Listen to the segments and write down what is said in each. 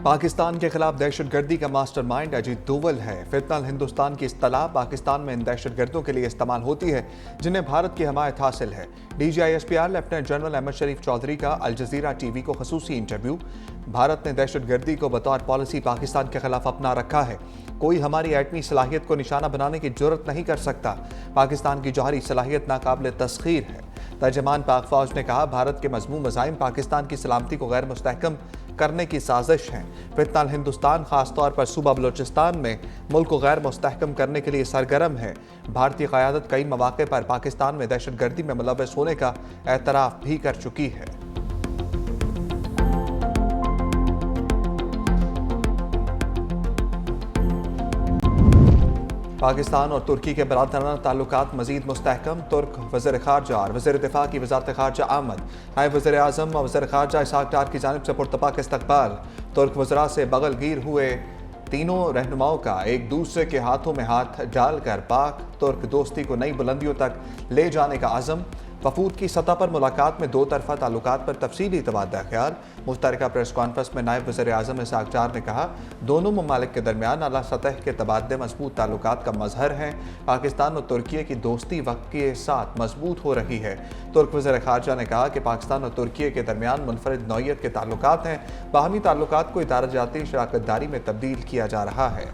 پاکستان کے خلاف دہشت گردی کا ماسٹر مائنڈ اجیت دوول ہے۔ فتنہ ہندوستان کی اصطلاح پاکستان میں ان دہشت گردوں کے لیے استعمال ہوتی ہے جنہیں بھارت کی حمایت حاصل ہے۔ D G I S P R lieutenant general Ahmed Sharif Chaudhry کا الجزیرہ ٹی وی کو خصوصی انٹرویو۔ بھارت نے دہشت گردی کو بطور پالیسی پاکستان کے خلاف اپنا رکھا ہے۔ کوئی ہماری ایٹمی صلاحیت کو نشانہ بنانے کی جرت نہیں کر سکتا۔ پاکستان کی جوہری صلاحیت ناقابل تسخیر ہے۔ ترجمان پاک فوج نے کہا، بھارت کے مذموم عزائم پاکستان کی سلامتی کو غیر مستحکم کرنے کی سازش ہیں۔ فتنہ ہندوستان خاص طور پر صوبہ بلوچستان میں ملک کو غیر مستحکم کرنے کے لیے سرگرم ہے۔ بھارتی قیادت کئی مواقع پر پاکستان میں دہشت گردی میں ملوث ہونے کا اعتراف بھی کر چکی ہے۔ پاکستان اور ترکی کے برادرانہ تعلقات مزید مستحکم۔ ترک وزیر خارجہ اور وزیر دفاع کی وزارت خارجہ آمد۔ نائب وزیر اعظم اور وزیر خارجہ اسحاق ڈار کی جانب سے پرتپاک استقبال۔ ترک وزراء سے بغل گیر ہوئے تینوں رہنماؤں کا ایک دوسرے کے ہاتھوں میں ہاتھ ڈال کر پاک ترک دوستی کو نئی بلندیوں تک لے جانے کا عزم۔ وفود کی سطح پر ملاقات میں دو طرفہ تعلقات پر تفصیلی تبادلہ خیال۔ مشترکہ پریس کانفرنس میں نائب وزیر اعظم اسحاق ڈار نے کہا، دونوں ممالک کے درمیان اعلیٰ سطح کے تبادلے مضبوط تعلقات کا مظہر ہیں۔ پاکستان اور ترکی کی دوستی وقت کے ساتھ مضبوط ہو رہی ہے۔ ترک وزیر خارجہ نے کہا کہ پاکستان اور ترکی کے درمیان منفرد نوعیت کے تعلقات ہیں۔ باہمی تعلقات کو ادارہ جاتی شراکت داری میں تبدیل کیا جا رہا ہے۔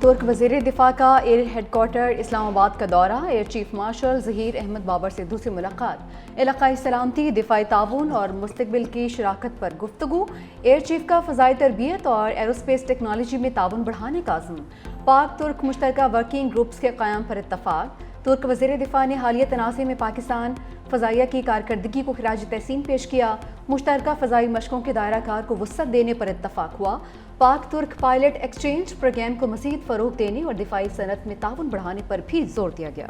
ترک وزیر دفاع کا ایئر ہیڈ کوارٹر اسلام آباد کا دورہ۔ Air chief marshal Zaheer Ahmed Babar سے دوسری ملاقات۔ علاقائی سلامتی، دفاعی تعاون اور مستقبل کی شراکت پر گفتگو۔ ایئر چیف کا فضائی تربیت اور ایروسپیس ٹیکنالوجی میں تعاون بڑھانے کا عزم۔ پاک ترک مشترکہ ورکنگ گروپس کے قیام پر اتفاق۔ ترک وزیر دفاع نے حالیہ تنازع میں پاکستان فضائیہ کی کارکردگی کو خراج تحسین پیش کیا۔ مشترکہ فضائی مشقوں کے دائرہ کار کو وسعت دینے پر اتفاق ہوا۔ پاک ترک پائلٹ ایکسچینج پروگرام کو مزید فروغ دینے اور دفاعی صنعت میں تعاون بڑھانے پر بھی زور دیا گیا۔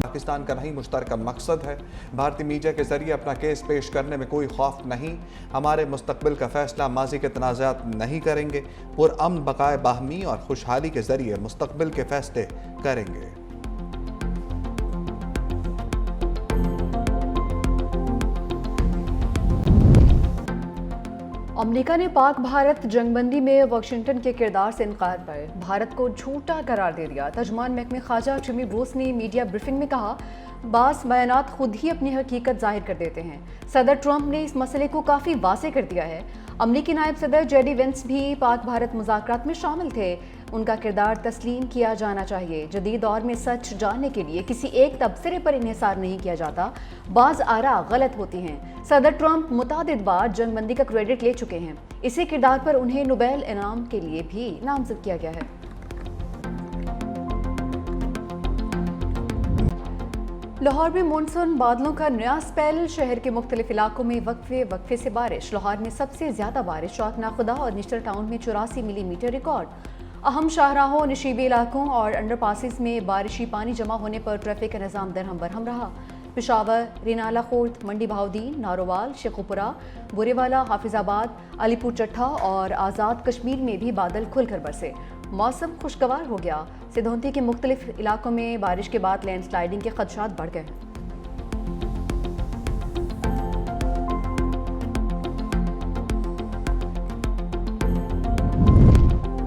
پاکستان کا نہیں مشترکہ مقصد ہے۔ بھارتی میڈیا کے ذریعے اپنا کیس پیش کرنے میں کوئی خوف نہیں۔ ہمارے مستقبل کا فیصلہ ماضی کے تنازعات نہیں کریں گے۔ پرامن بقائے باہمی اور خوشحالی کے ذریعے مستقبل کے فیصلے کریں گے۔ امریکہ نے پاک بھارت جنگ بندی میں واشنگٹن کے کردار سے انکار پر بھارت کو جھوٹا قرار دے دیا۔ ترجمان محکمہ خارجہ جیمی بروس نے میڈیا بریفنگ میں کہا، بعض بیانات خود ہی اپنی حقیقت ظاہر کر دیتے ہیں۔ صدر ٹرمپ نے اس مسئلے کو کافی واضح کر دیا ہے۔ امریکی نائب صدر جے ڈی وینس بھی پاک بھارت مذاکرات میں شامل تھے۔ ان کا کردار تسلیم کیا جانا چاہیے۔ جدید دور میں سچ جاننے کے لیے کسی ایک تبصرے پر انحصار نہیں کیا جاتا۔ بعض آراء غلط ہوتی ہیں۔ صدر ٹرمپ متعدد بار جنگ بندی کا کریڈٹ لے چکے ہیں۔ اسی کردار پر انہیں نوبیل انعام کے لیے بھی نامزد کیا گیا ہے۔ لاہور میں مونسون بادلوں کا نیا سپیل۔ شہر کے مختلف علاقوں میں وقفے سے بارش۔ لاہور میں سب سے زیادہ بارش شوقنا خدا اور نشتر ٹاؤن میں 84 ملی میٹر ریکارڈ۔ اہم شاہراہوں، نشیبی علاقوں اور انڈر پاسز میں بارشی پانی جمع ہونے پر ٹریفک کا نظام درہم برہم رہا۔ پشاور، رینالہ خورد، منڈی بہاؤدین، نارووال، شیخوپورہ، بورے والا، حافظ آباد، علی پور چٹھا اور آزاد کشمیر میں بھی بادل کھل کر برسے۔ موسم خوشگوار ہو گیا۔ سدھونتی کے مختلف علاقوں میں بارش کے بعد لینڈ سلائیڈنگ کے خدشات بڑھ گئے۔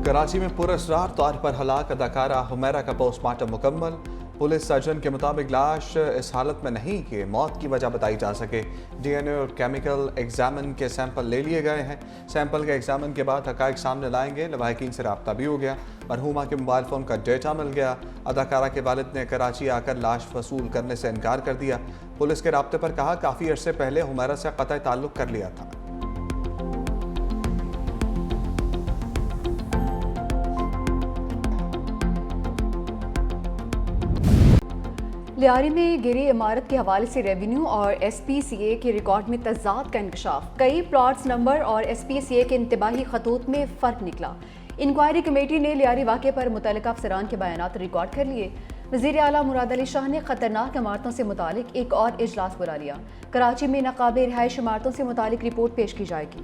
کراچی میں پراسرار طور پر ہلاک اداکارہ حمیرہ کا پوسٹ مارٹم مکمل۔ پولیس سرجن کے مطابق لاش اس حالت میں نہیں کہ موت کی وجہ بتائی جا سکے۔ ڈی این اے اور کیمیکل ایگزامن کے سیمپل لے لیے گئے ہیں۔ سیمپل کے ایگزامن کے بعد حقائق سامنے لائیں گے۔ لواحقین سے رابطہ بھی ہو گیا۔ مرحومہ کے موبائل فون کا ڈیٹا مل گیا۔ اداکارہ کے والد نے کراچی آ کر لاش وصول کرنے سے انکار کر دیا۔ پولیس کے رابطے پر کہا، کافی عرصے پہلے حمیرہ سے قطع تعلق کر لیا تھا۔ لیاری میں گری عمارت کے حوالے سے ریونیو اور ایس پی سی اے کے ریکارڈ میں تضاد کا انکشاف۔ کئی پلاٹس نمبر اور ایس پی سی اے کے انتباہی خطوط میں فرق نکلا۔ انکوائری کمیٹی نے لیاری واقعے پر متعلقہ افسران کے بیانات ریکارڈ کر لیے۔ وزیر اعلیٰ مراد علی شاہ نے خطرناک عمارتوں سے متعلق ایک اور اجلاس بلا لیا۔ کراچی میں ناقابل رہائش عمارتوں سے متعلق رپورٹ پیش کی جائے گی۔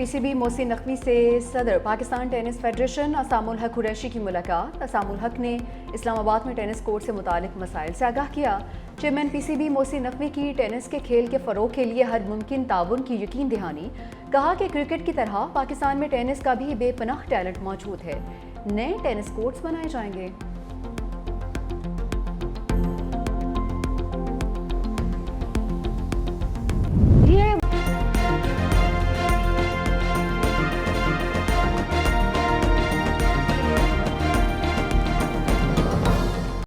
پی سی بی محسن نقوی سے صدر پاکستان ٹینس فیڈریشن اسام الحق قریشی کی ملاقات۔ اسام الحق نے اسلام آباد میں ٹینس کورٹ سے متعلق مسائل سے آگاہ کیا۔ Chairman P C B Mohsin Naqvi کی ٹینس کے کھیل کے فروغ کے لیے ہر ممکن تعاون کی یقین دہانی۔ کہا کہ کرکٹ کی طرح پاکستان میں ٹینس کا بھی بے پناہ ٹیلنٹ موجود ہے، نئے ٹینس کورٹس بنائے جائیں گے۔